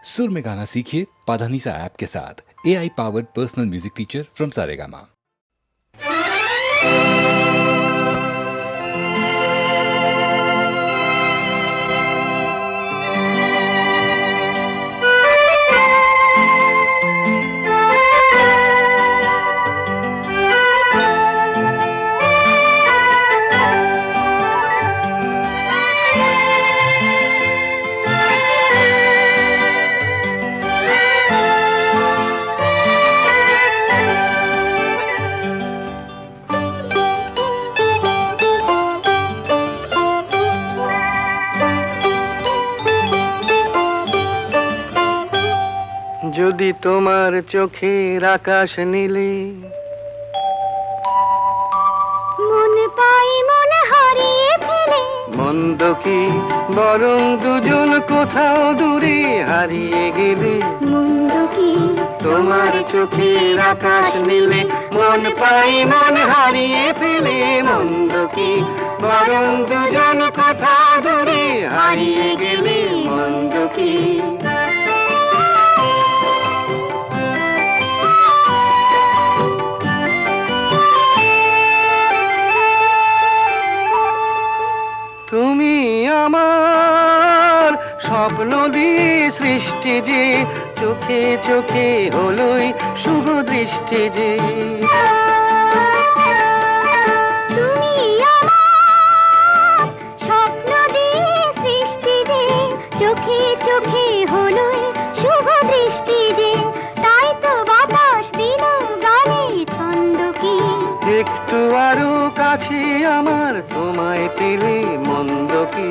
सुर में गाना सीखिए पाधानीसा ऐप के साथ। AI powered personal music teacher from Saregama. যদি তোমার চোখের আকাশ নীলে মন পাই মন হারিয়ে ফেলে, মন্দ কি বরং দুজন কোথাও দূরে হারিয়ে গেলে। মন্দ কি তোমার চোখের আকাশ নীলে মন পাই মন হারিয়ে ফেলে, মন্দ কি বরং দুজন কোথাও দূরে হারিয়ে গেলে। মন্দ কি তুমি আমার স্বপ্ন দিয়ে সৃষ্টি যে, চোখে চোখে হলোই শুভ দৃষ্টি যে। তুমি আমার স্বপ্ন দিয়ে সৃষ্টি যে, চোখে চোখে হলো শুভ দৃষ্টি যে। তাই তো বাতাস দিল গানে ছন্দ কি, একটু আরো কাছে আমার তোমায় পেলে। মন্দ কি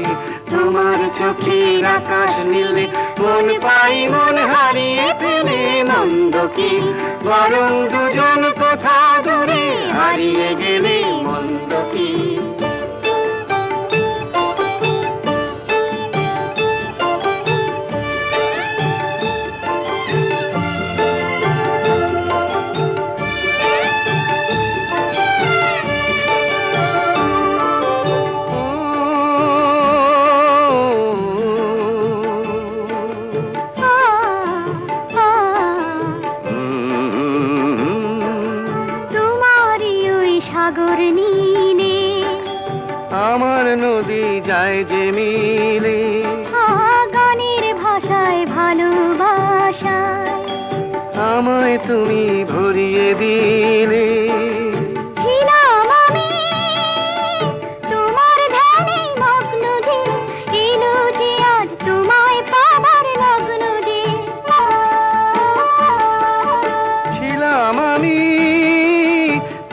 তোমার চোখের আকাশ নীলে মন পাই মন হারিয়ে ফেলে, মন্দ কি বরং দুজন কোথাও দূরে হারিয়ে গেলে। মন্দ কি তোমারই ওই সাগর নীলে আমার নদী যায় যে মিলে। গানের ভাষায় ভালোবাসায় আমায় তুমি ভরিয়ে দিলে। ছিলাম আমি তোমার ধ্যানে মগ্ন যে, এলো যে আজ তোমায় পাবার লগ্ন যে। ছিলাম আমি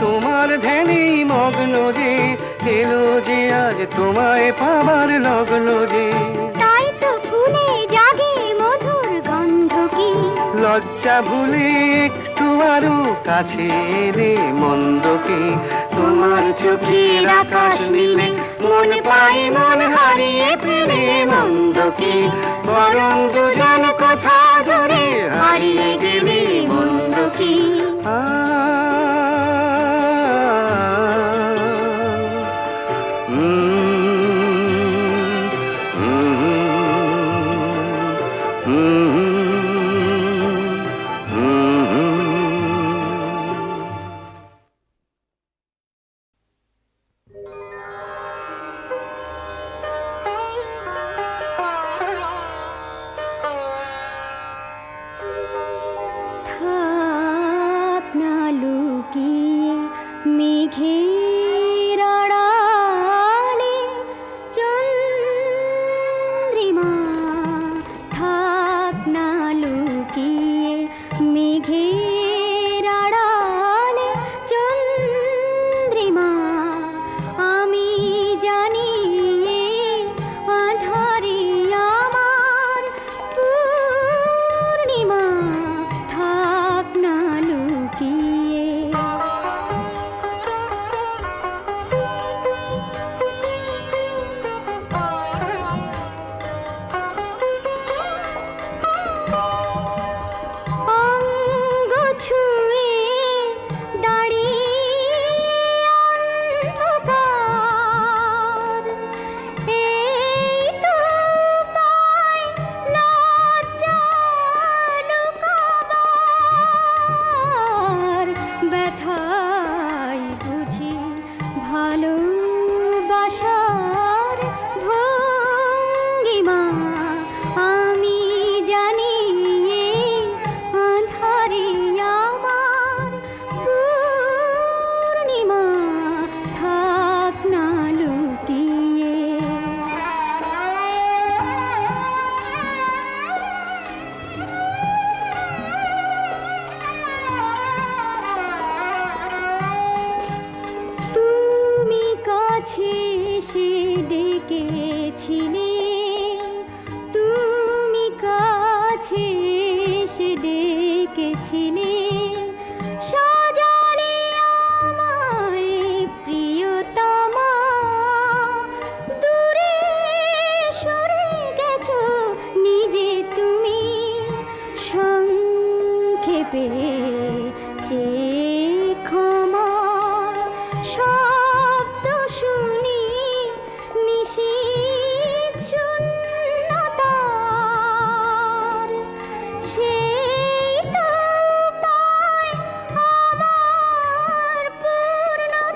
তোমার ধ্যানেই মগ্ন যে, এলো যে আজ তোমায় পাবার লগ্ন যে। তাই তো ফুলে জাগে মধুর গন্ধ কি, লজ্জা ভুলে একটু আরো কাছে এলে। মন্দ কি তোমার চোখের আকাশ নীলে মন পাই মন হারিয়ে ফেলে, মন্দ কি বরং দুজন কোথা দূরে হারিয়ে গেলে। মন্দ কি থাক না লুকিয়ে মেঘের আড়ালে চন্দ্রিমা, থাক কাছে এসে ডেকেছিলে, সাজালে আমায় প্রিয়তমা। দূরে সরে গেছো নিজে তুমি, সংক্ষেপে চেয়ে ক্ষমা। শব্দ শুনি নিশীথ শূন্যতার, সেই তো পায় আমার পূর্ণতার।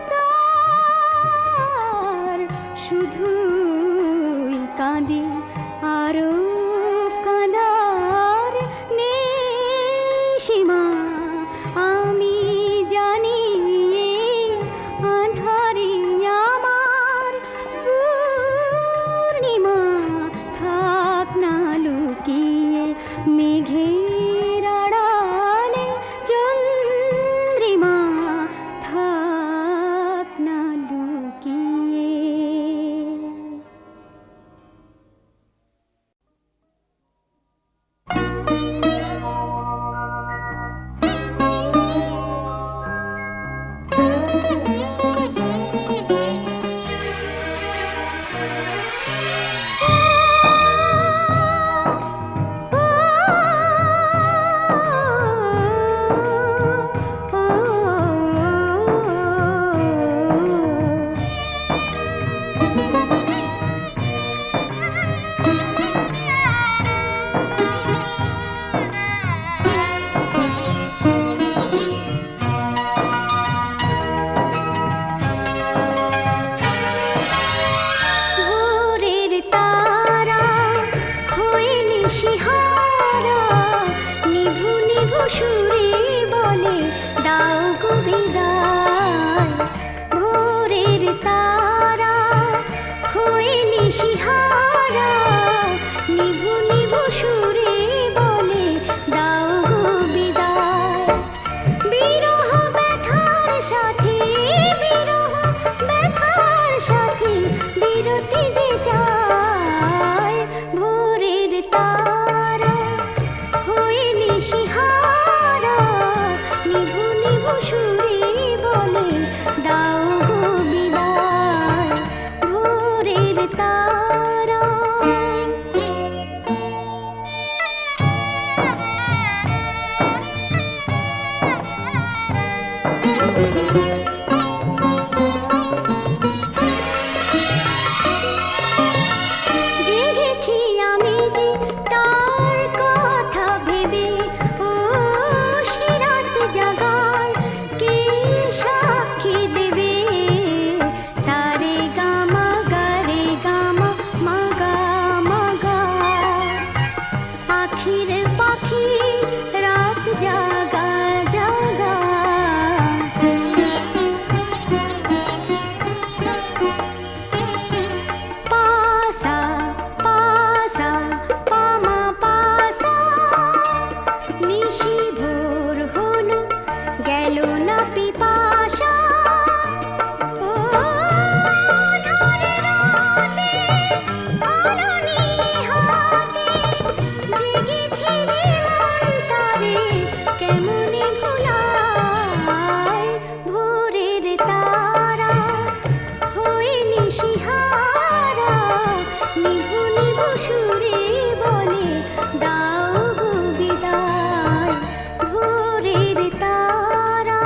শুধুই কাঁদি আরো কাঁদার নেই সীমা। আমি জানি আঁধারে আমার পূর্ণিমা, থাক না লুকিয়ে মেঘের আড়ালে চন্দ্রিমা, থাক না লুকিয়ে। ভোরের তারা হয়ে নিশিহারা, নিভু নিভু সুরে বলে দাও গো বিদায়। ভোরের তারা হয়ে নিশিহারা, নিভু নিভু সুরে বলে দাও গো বিদায়। বিরহ ব্যথার সাথে, বিরহ ব্যথার সাথে বিরতি যে চায়। ভোরের তারা হয়ে নিশিহারা, নিভু নিভু সুরে বলে দাও গো বিদায়। ভোরের তারা জেগেছি আমি যে তার কথা ভেবে, ও সিরাত জাগার কে সাক্ষী দেবে। সারে গামা গারে গামা মাগা মাগা, আখির পাখি রাত জাগা জাগা। পাসা পাসা পামা পাসা, নিশি ভোর হলো গেল না পিপাসা। ও ধারে রাতে আলো নিহাতে, জেগেছে রে মন তারে কেমনে ভোলায়। ভোরের তারা হয়ে নিশিহারা, নিভু নিভু সুরে বলে দাও গো বিদায়। ভোরের তারা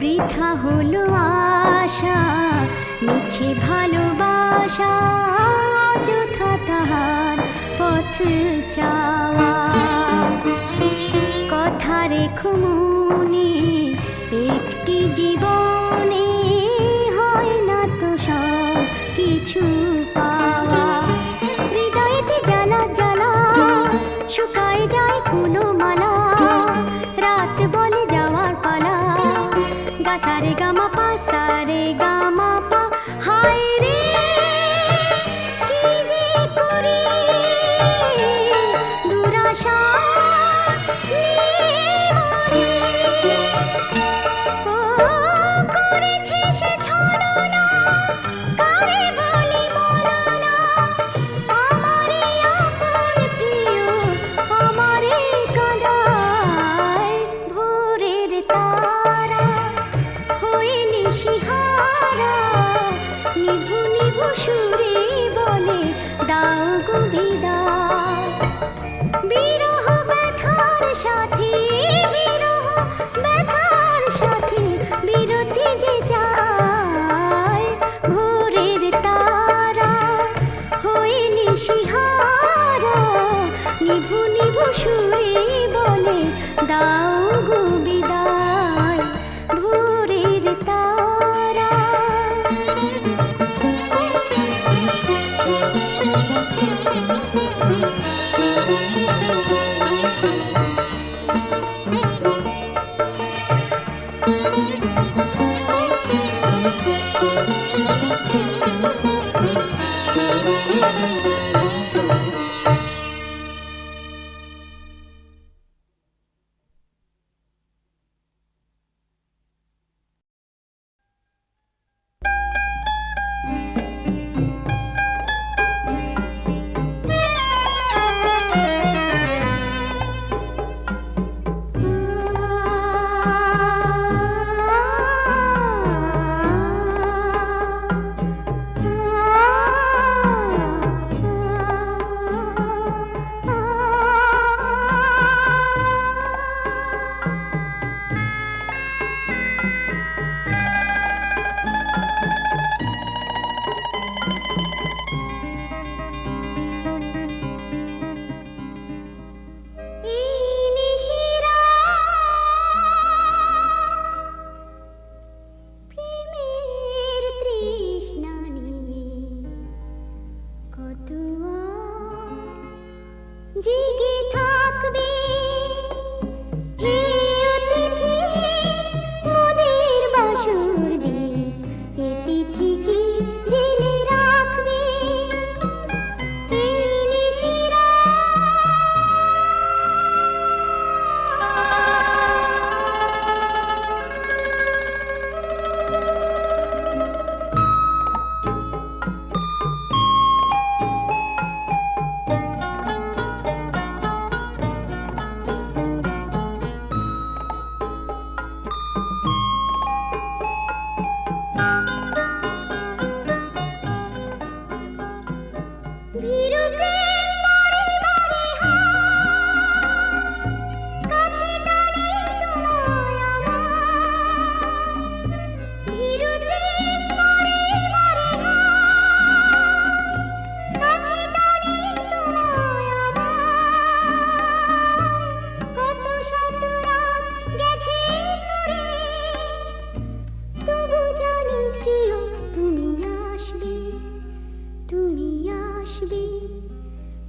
বৃথা হলো আশা, মিছে ভালোবাসা, অযথা তাহার পথ চাওয়া। কথা রেখো মনে একটি জীবনে, হয় না তো সব কিছু পাওয়া। হৃদয়েতে জ্বালা জ্বালা শুকায় যায় ফুলো মালা, রাত বলে যাওয়ার পালা। গাসারে গামা পা সারে গামা পা, হায় রে কি যে করি দিশেহারা নিভু নিভু সুরে বলে দাও গো বিদায় ভোরের তারা। জেগে থাকবে হে অতিথি মোদের বাসর দিয়ে এ তিথিকে জেনে রাখবে এই নিশিরা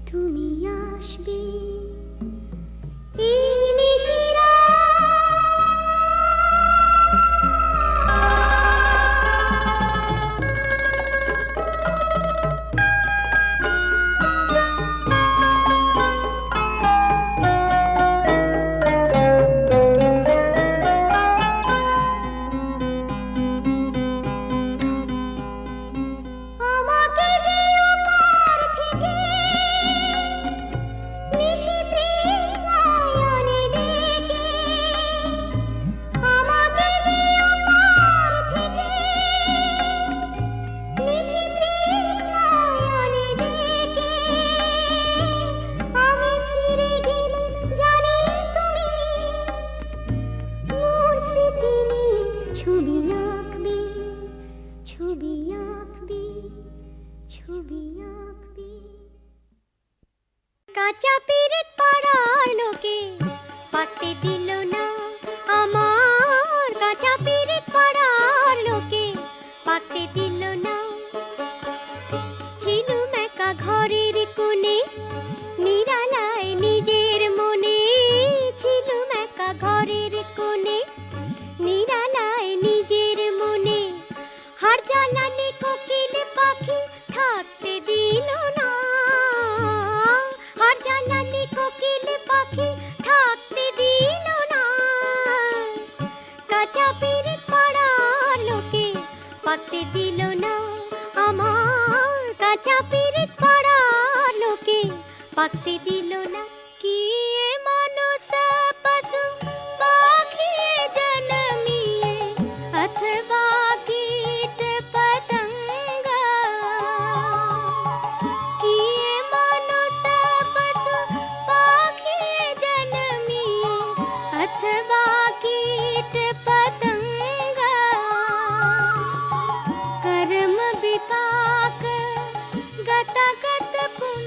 তুমি আসবে এই নিশিরা কাঁচা পিরিত পাড়ার লোকে পাতে দিল না আমার কাঁচা পিরিত পাড়ার লোকে পাতে দিল না ছিলুম একা ঘরের কোণে নিরালায় নিজের মনে ছিলুম একা ঘরের কোণে নিরালায় নিজের মনে হার জ্বালানি কোকিল পাখি থাকতে দিল না হার জ্বালানি কোকিল পাখি থাকতে দিল না কাঁচা পিরিত পাড়ার লোকে পাতে দিল না আমার কাঁচা পিরিত পাড়ার লোকে পাতে দিল না কি মানুষ পশু পাখি জন্মিয়ে अथवा कीट पतंग किए मनुष्य पशु पाखी जन्मिए अथवा कीट पतंग कर्म विपाक गतगत पुण्य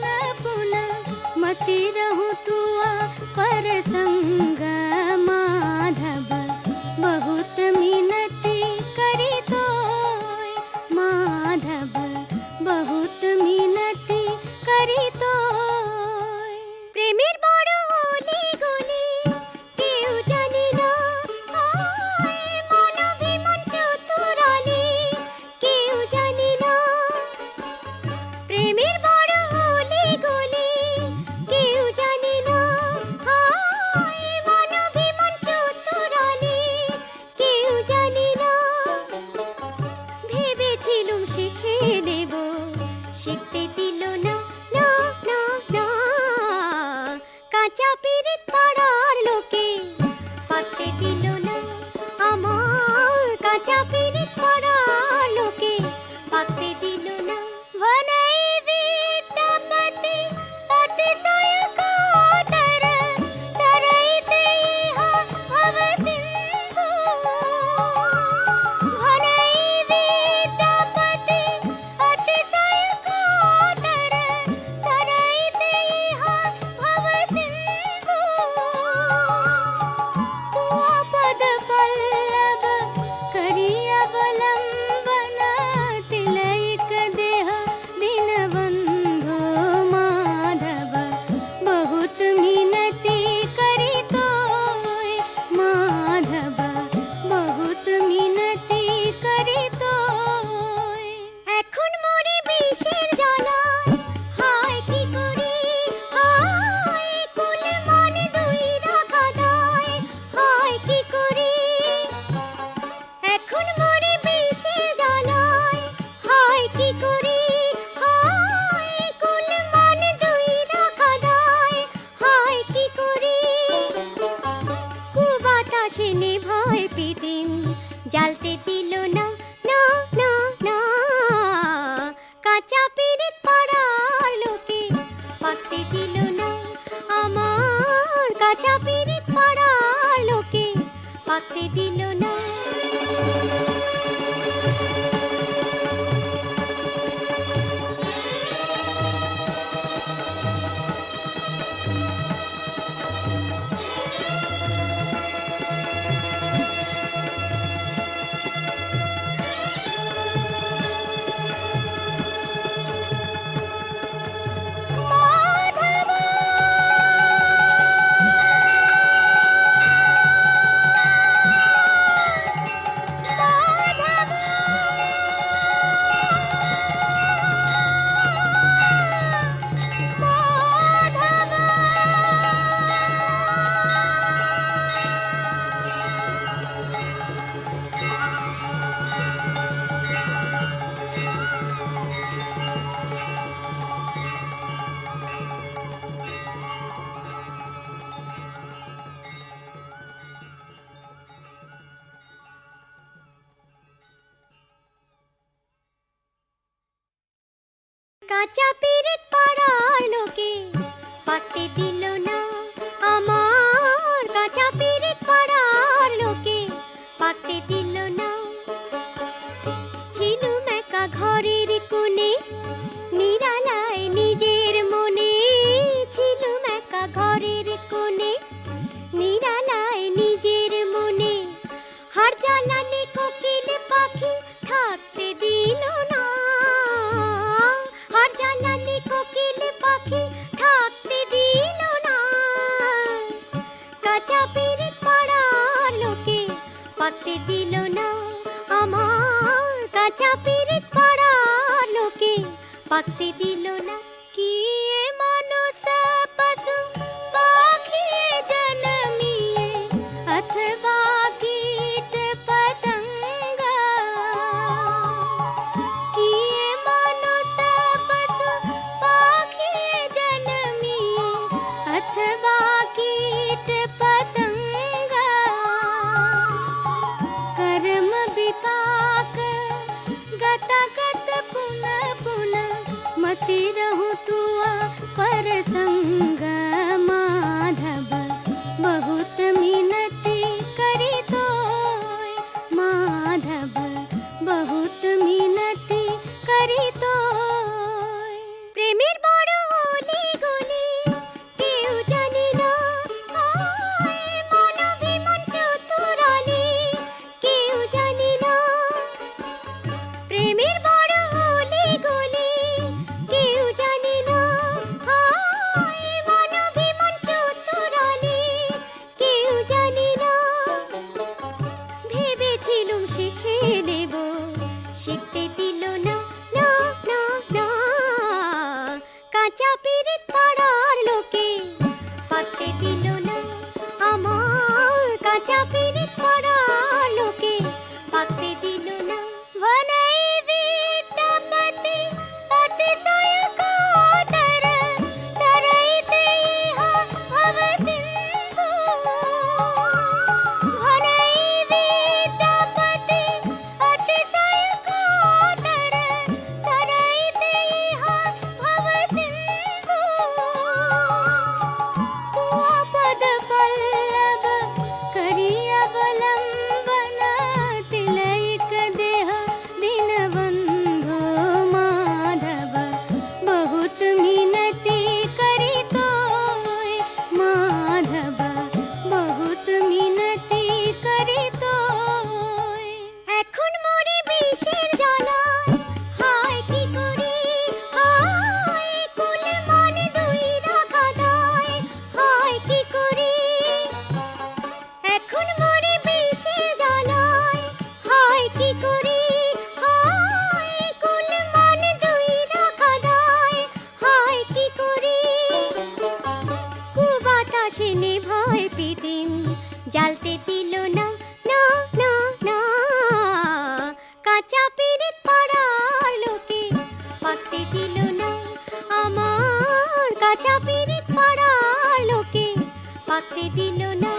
কাঁচা পিরিত পাড়ার লোকে পাকতে দিল না আমার কাঁচা পিরিত পাড়ার লোকে পাকতে দিল না वनई विद्यापति अतिशय कातर तरैते इहा भव सिंधु वनई विद्यापति अतिशय कातर तरैते इहा भव सिंधु तुआ पद पल्लव करिय अवलंबन तिलैक देह दीनबंधु माधव बहुत मिनती करी तोय माधव बहुत मिनती करी तोय এখন মরে বিষের জ্বালা হায় কি করি হায় কুল মনে দুই রাখা দায় হায় কি করি এখন মরে বিষের জ্বালায় হায় কি করি হায় কুল মনে দুই রাখা দায় হায় কি করি কুবাতাসে নেভায় পিদিম জ্বালতে দিল না না না না কাঁচা পিরিত পাড়ার লোকে পাকতে দিল না আমার কাঁচা পিরিত পাড়ার লোকে পাকতে দিল না মাধব মাধব কাঁচা পিরিত পাড়ার লোকে পাকতে দিল না আমার কাঁচা পিরিত পাড়ার লোকে পাকতে দিল না ছিলুম একা ঘরের কোণে নিরালায় নিজের মনে ছিলুম একা ঘরের কোণে নিরালায় নিজের মনে হার জ্বালানি কোকিল পাখি থাকতে দিল না হার জ্বালানি কোকিল পাখি থাকতে দিল না কাঁচা পিরিত পাড়ার লোকে পাকতে দিল না আমার কাঁচা পিরিত পাড়ার লোকে পাকতে দিল না কি এ মানুষ পশু পাখি জন্মিয়ে अथवा कीट पतंग किए मनुष्य पशु पाखी जन्मिए अथवा कीट पतंग कर्म विपाक गत गत पुनः पुनः मति পাকতে দিল না।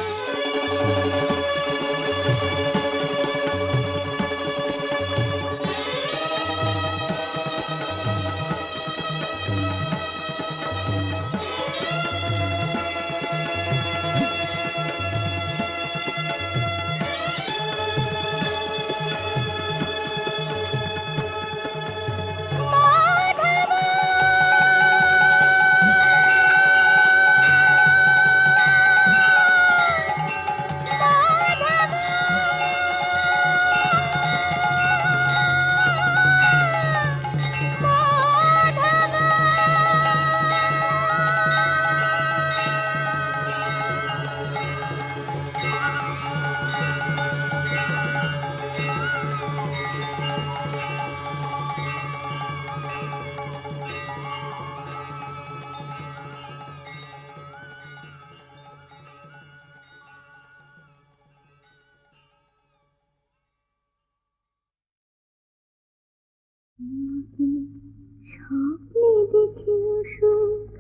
স্বপ্নে দেখি সুখ,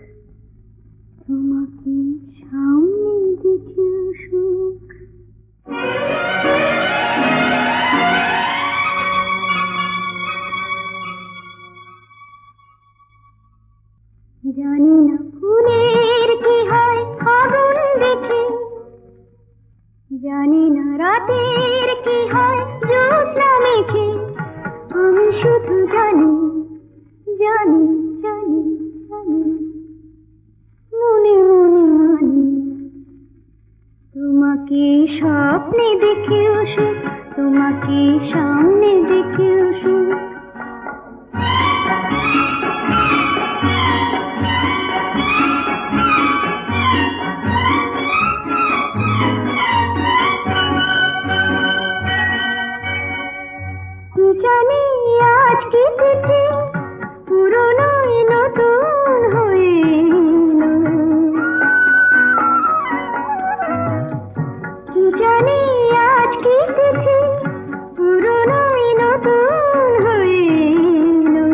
তোমাকে সামনে দেখি সুখ। জানি না ফুলের কি হয় আগুন দেখে, জানি না রাতের কি হয় জ্যোৎস্না মেখে, আমি শুধু জানি জানি জানি জানি, মনে মনে মানি, তোমাকে স্বপ্নে দেখে সুখ, তোমাকে সামনে দেখে সুখ। জানি আজ কি তিথি পুরনো নতুন হয়ে এলো, কি জানি আজ কি তিথি পুরনো নতুন হয়ে এলো,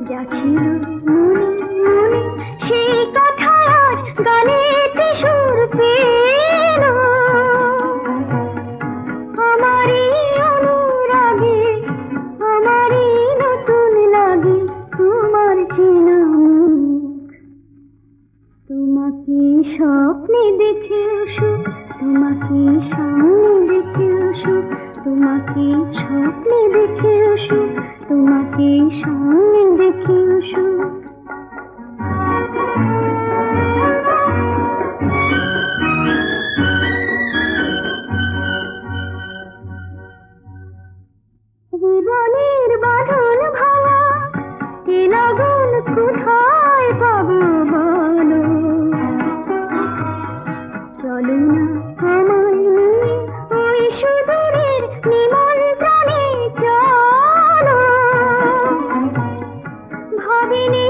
যা ছিল মনে মনে সেই কথা আজ গানেতে সুর পেল, আমারই অনুরাগে আমারই নতুন লাগে তোমার চেনা মুখ। তোমাকে স্বপ্নে দেখে সুখ, তোমাকে সামনে দেখে সুখ, তোমাকে স্বপ্নে দেখে সুখ, তোমাকে সামনে দেখে সুখ। জীবনের বাঁধন ভাঙা এ লগন কোথায় পাবো বলো, চলো না আমায় নিয়ে ওই সুদূরের নিমন্ত্রণে চলো, ভাবিনি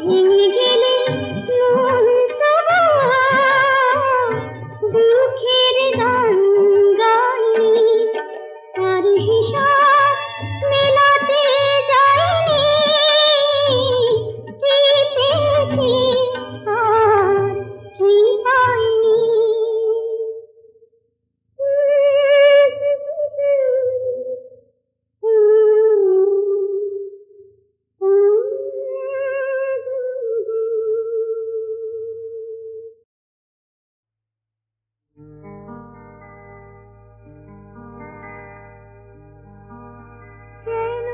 ভেঙে গেলে মন তবু দুঃখের গান গাইনি, তার হিসাব মেলাতে যাইনি, কি পেয়েছি আর কি পাইনি। কেন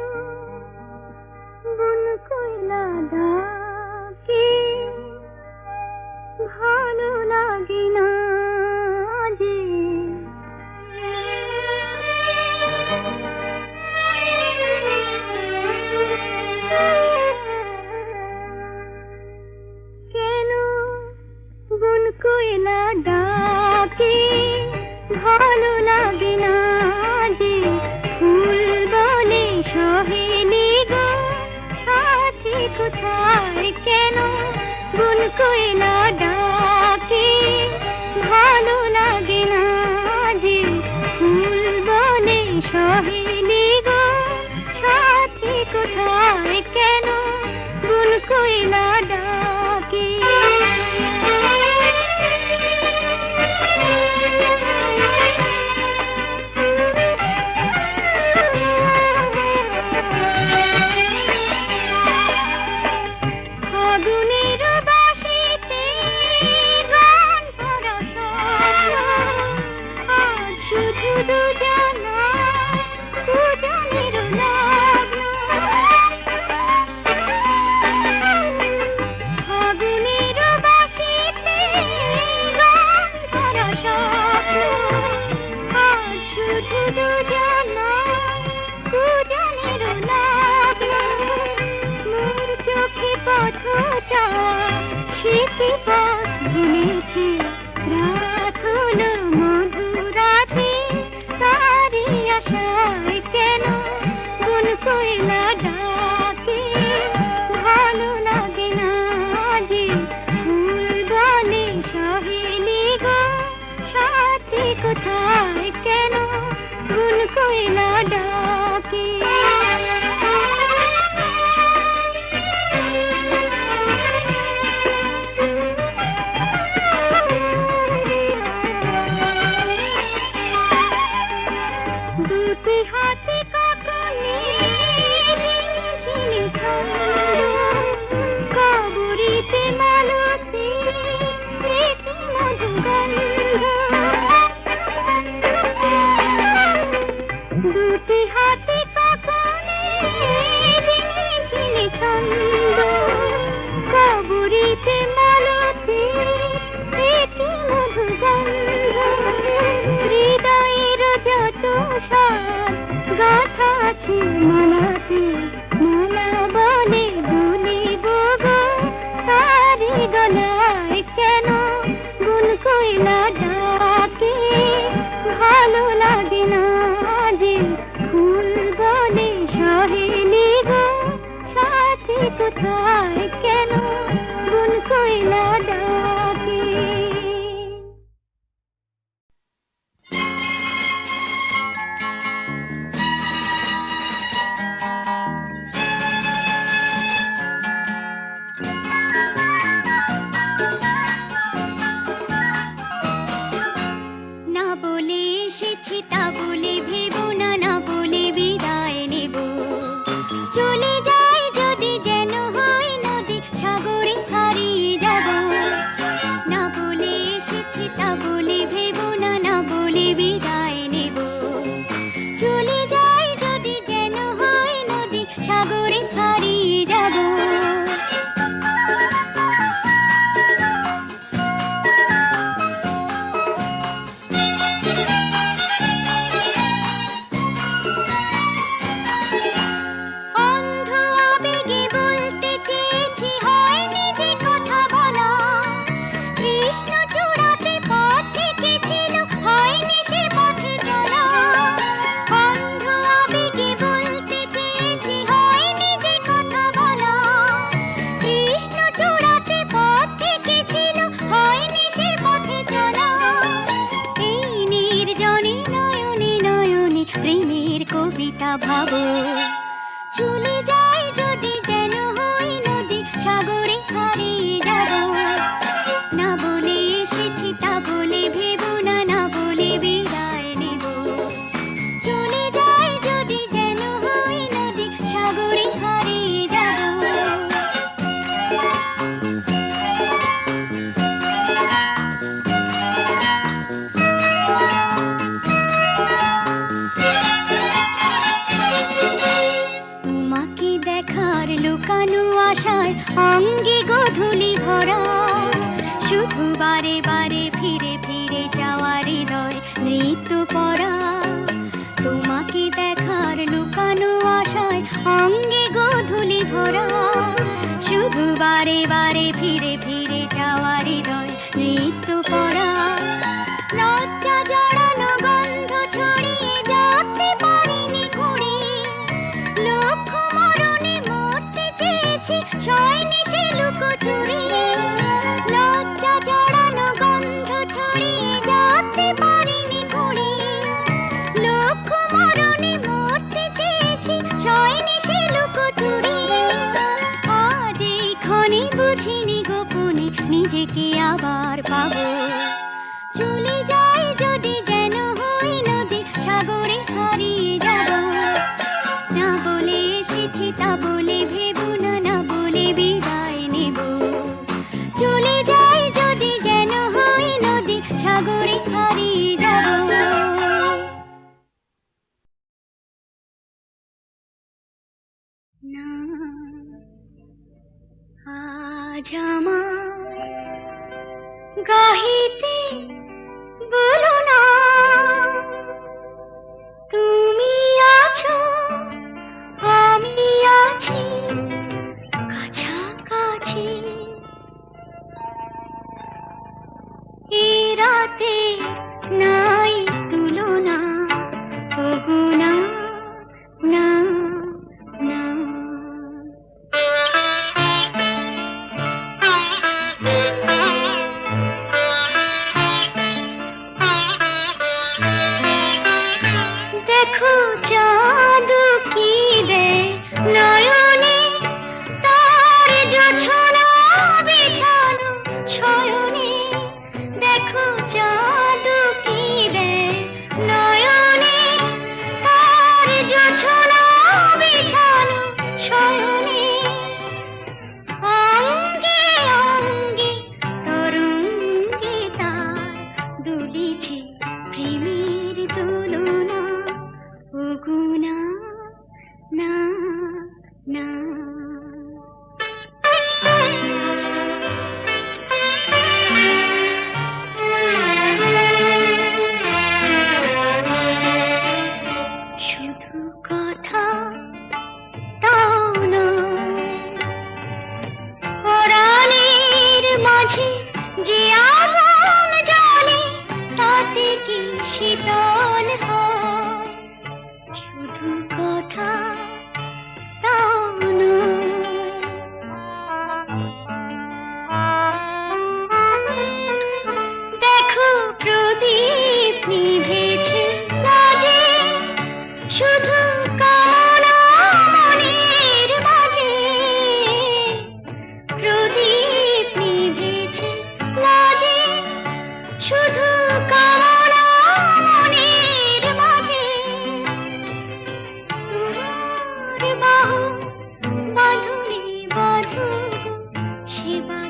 বন কইলা ডাকে ভালো লাগে না যে, কেন বন কইলা ডাকে ভালো লাগে না যে, ফুল বলে সহেলি গো সাথী কোথায়, কেন বন কইলা ডাকে ভালো লাগে না যে, ফুল বলে সহেলি গো সাথী কোথায়, কেন বন কইলা ডাকে। ফাগুনের বাঁশিতে গান ভরা স্বপ্ন, আজ শুধু দুজনা দুজনের লগ্ন। ফাগুনের বাঁশিতে গান ভরা স্বপ্ন, আজ শুধু দুজনা দুজনের লগ্ন। মোর চোখে পথটা স্মৃতি পথ ভুলেছে, রাত হলো মধুরাতে তারি আশায়, কেন বন কইলা ডাকে ভালো লাগে না যে, ফুল বলে সহেলি গো সাথী কোথায়, কেন বন কইলা ডাকে। কথা ভাবো। চলে যাই যদি যেন হই নদী, সাগরে হারিয়ে যাব। না বলে এসেছি তা বলে ভেবো না, না বলে বিদায় নেব। চলে যাই যদি যেন হই নদী, সাগরে হারিয়ে যাব। তোমাকে দেখার লুকানো আশায় অঙ্গে গোধূলি ভরা, শুধু বারে বারে ফিরে ফিরে যাওয়া হৃদয় নৃত্য করা। তোমাকে দেখার লুকানো আশায় অঙ্গে গোধূলি ভরা, শুধু বারে বারে ফিরে ফিরে যাওয়া হৃদয় নৃত্য করা। লজ্জা জড়ানো গন্ধ ছড়িয়ে যেতে পারিনি ঘুরে, লক্ষ মরণে মরতে চেয়েছি সয়নি সে লুকোচুরি। লজ্জা জড়ানো গন্ধ ছড়িয়ে যেতে পারিনি ঘুরে, লক্ষ মরণে মরতে চেয়েছি সয়নি সে লুকোচুরি। আজ এই ক্ষণে বুঝিনি গোপনে নিজেকে আবার পাবো। চলে যাই যদি যেন হই নদী, সাগরে হারিয়ে যাব। না বলে এসেছি তা বলে ভেবো না, না বলে বিদায় নেব। চলে যাই যদি যেন হই নদী, সাগরে হারিয়ে যাব। না আজ আমার গাহিতে বলো না, তুমি আছো আমি আছি কাছাকাছি। এই রাতে নাই তুলনা, ওগো না না না। দেখো চাঁদ কি দেয় নয়নে, তার জোছনা বিছানো শয়নে। দেখো চাঁদ কি দেয় নয়নে, তার জোছনা বিছানো শয়নে। অঙ্গে অঙ্গে তরঙ্গে তার দুলিছে প্রেমের দোলনা, ওগো না না না। শুধু কথা তাও না, পরাণের মাঝে যে আগুন জ্বলে তাতে কি শীতল হয়। শুধু কথা তাও না। দেখো প্রদীপ নিভেছে কাজে, শুধু কামনা মনের মাঝে। প্রদীপ নিভেছে লাজে, শুধু কামনা মনের মাঝে। তোমার বাহু বাঁধনে বাঁধো সেবা